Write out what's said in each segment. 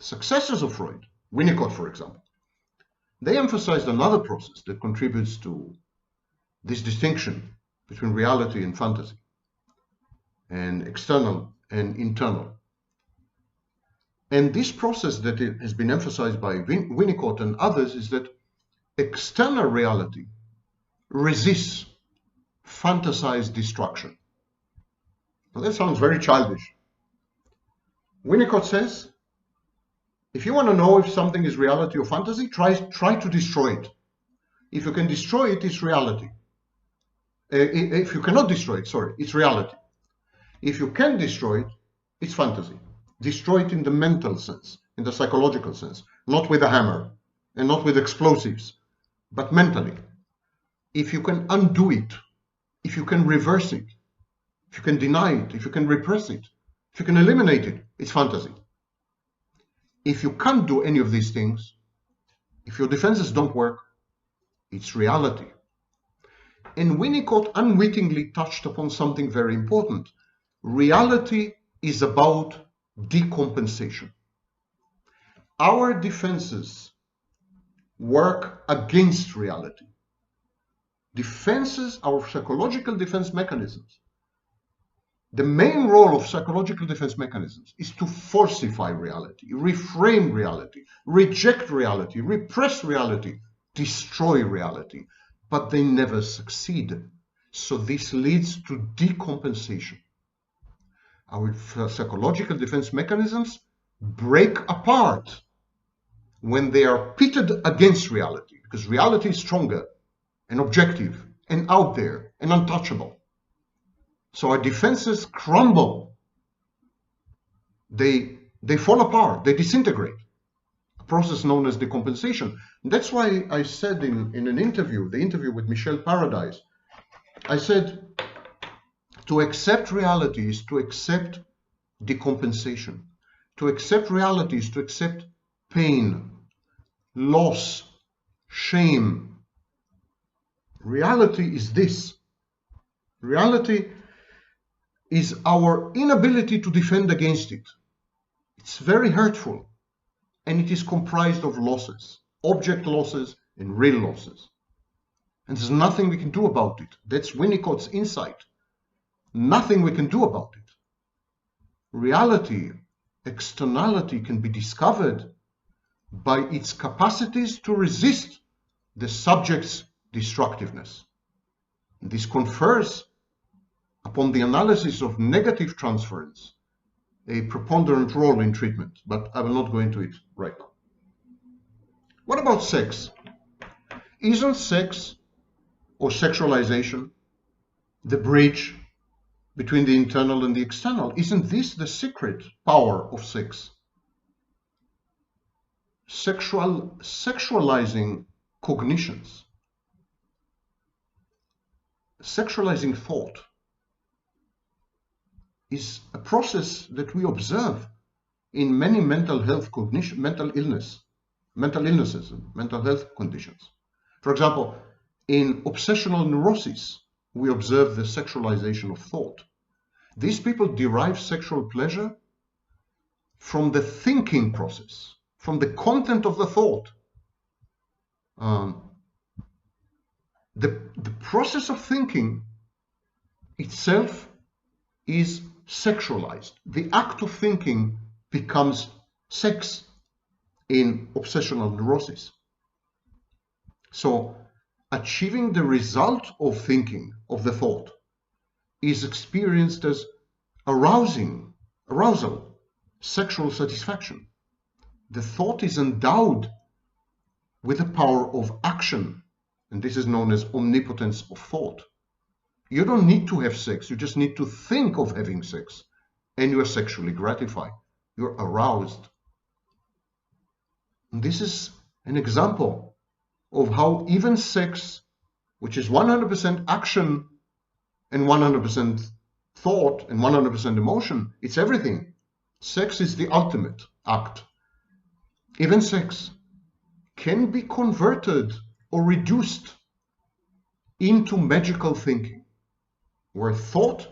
successors of Freud, Winnicott, for example, they emphasized another process that contributes to this distinction between reality and fantasy, and external and internal. And this process that has been emphasized by Winnicott and others is that external reality resists fantasized destruction. Now that sounds very childish. Winnicott says, if you want to know if something is reality or fantasy, try to destroy it. If you can destroy it, it's reality. If you cannot destroy it, sorry, it's reality. If you can destroy it, it's fantasy. Destroy it in the mental sense, in the psychological sense, not with a hammer and not with explosives, but mentally. If you can undo it, if you can reverse it, if you can deny it, if you can repress it, if you can eliminate it, it's fantasy. If you can't do any of these things, if your defenses don't work, it's reality. And Winnicott unwittingly touched upon something very important. Reality is about decompensation. Our defenses work against reality. Defenses, our psychological defense mechanisms, the main role of psychological defense mechanisms is to falsify reality, reframe reality, reject reality, repress reality, destroy reality, but they never succeed. So this leads to decompensation. Our psychological defense mechanisms break apart when they are pitted against reality, because reality is stronger and objective and out there and untouchable. So our defenses crumble. They fall apart, they disintegrate. A process known as decompensation. And that's why I said in an interview, the interview with Michel Paradise, I said, to accept reality is to accept decompensation. To accept reality is to accept pain, loss, shame. Reality is this. Reality is our inability to defend against it. It's very hurtful, and it is comprised of losses, object losses and real losses. And there's nothing we can do about it. That's Winnicott's insight. Nothing we can do about it. Reality, externality can be discovered by its capacities to resist the subject's destructiveness. This confers upon the analysis of negative transference a preponderant role in treatment, but I will not go into it right now. What about sex? Isn't sex or sexualization the bridge between the internal and the external? Isn't this the secret power of sex? Sexualizing cognitions, sexualizing thought, is a process that we observe in many mental health mental illnesses, and mental health conditions. For example, in obsessional neurosis, we observe the sexualization of thought. These people derive sexual pleasure from the thinking process, from the content of the thought. The process of thinking itself is sexualized. The act of thinking becomes sex in obsessional neurosis. So achieving the result of thinking, of the thought, is experienced as arousal, sexual satisfaction. The thought is endowed with the power of action, and this is known as omnipotence of thought. You don't need to have sex, you just need to think of having sex, and you are sexually gratified. You're aroused. And this is an example of how even sex, which is 100% action and 100% thought and 100% emotion, it's everything. Sex is the ultimate act. Even sex can be converted or reduced into magical thinking, where thought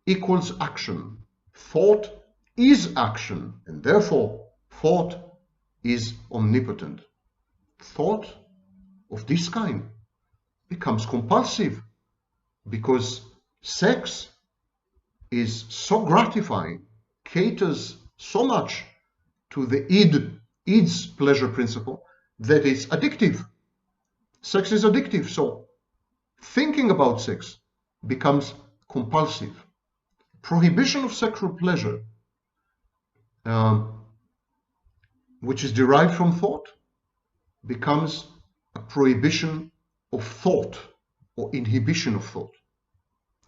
equals action. Thought is action, and therefore thought is omnipotent. Thought of this kind becomes compulsive because sex is so gratifying, caters so much to the id's pleasure principle that it's addictive. Sex is addictive, so thinking about sex becomes compulsive. Prohibition of sexual pleasure, which is derived from thought, becomes a prohibition of thought or inhibition of thought.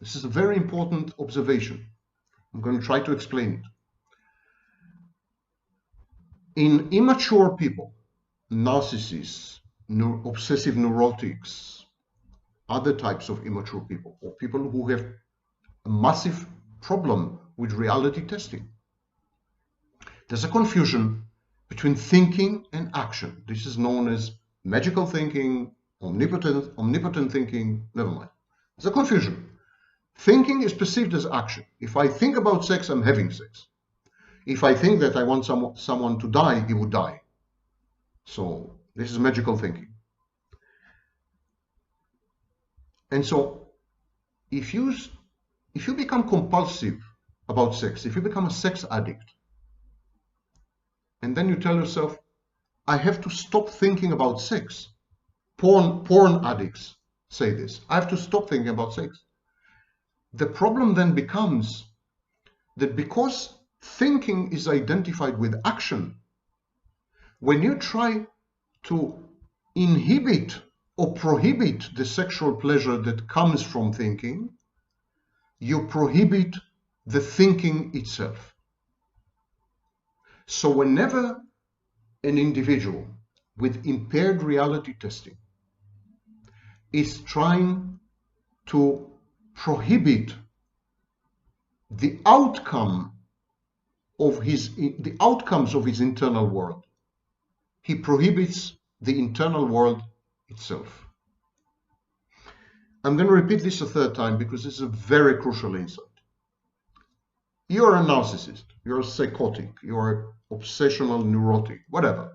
This is a very important observation. I'm going to try to explain it. In immature people, narcissists, obsessive neurotics, other types of immature people, or people who have a massive problem with reality testing, there's a confusion between thinking and action. This is known as magical thinking, omnipotent thinking, never mind. There's a confusion. Thinking is perceived as action. If I think about sex, I'm having sex. If I think that I want someone to die, he would die. So this is magical thinking. And so if you become compulsive about sex, if you become a sex addict, and then you tell yourself, I have to stop thinking about sex. Porn addicts say this. I have to stop thinking about sex. The problem then becomes that because thinking is identified with action, when you try to inhibit or prohibit the sexual pleasure that comes from thinking, you prohibit the thinking itself. So whenever an individual with impaired reality testing is trying to prohibit the outcomes of his internal world, he prohibits the internal world itself. I'm going to repeat this a third time because this is a very crucial insight. You're a narcissist, you're psychotic, you're obsessional, neurotic, whatever.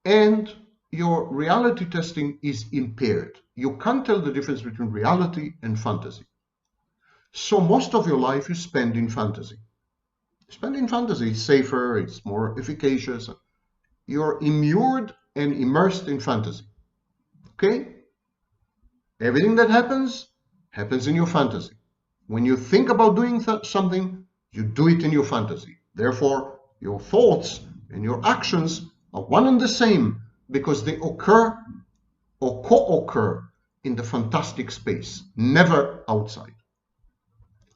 And your reality testing is impaired. You can't tell the difference between reality and fantasy. So most of your life you spend in fantasy. It's safer, it's more efficacious. You're immured and immersed in fantasy. Okay? Everything that happens in your fantasy. When you think about doing something, you do it in your fantasy. Therefore, your thoughts and your actions are one and the same because they occur or co-occur in the fantastic space, never outside.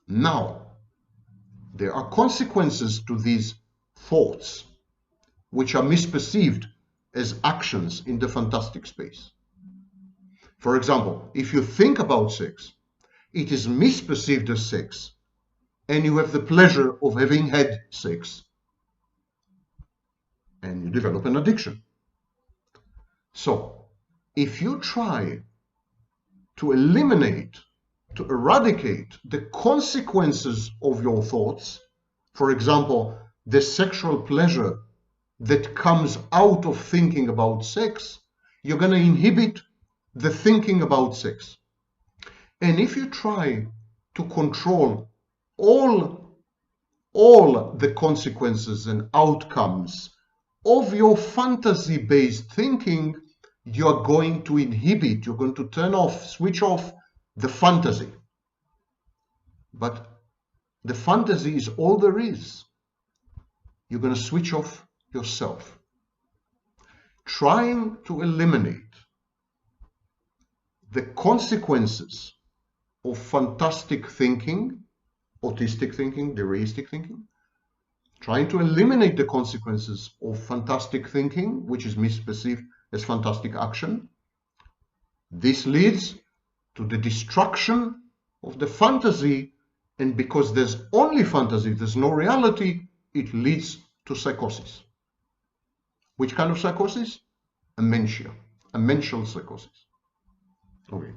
Now, there are consequences to these thoughts which are misperceived as actions in the fantastic space. For example, if you think about sex, it is misperceived as sex, and you have the pleasure of having had sex, and you develop an addiction. So, if you try to eradicate the consequences of your thoughts, for example, the sexual pleasure that comes out of thinking about sex, you're going to inhibit the thinking about sex. And if you try to control all the consequences and outcomes of your fantasy-based thinking, you're going to inhibit, you're going to switch off the fantasy. But the fantasy is all there is. You're going to switch off yourself. Trying to eliminate the consequences of fantastic thinking, autistic thinking, dereistic thinking, trying to eliminate the consequences of fantastic thinking, which is misperceived as fantastic action. This leads to the destruction of the fantasy, and because there's only fantasy, there's no reality, it leads to psychosis. Which kind of psychosis? Amentia, a mental psychosis. Okay.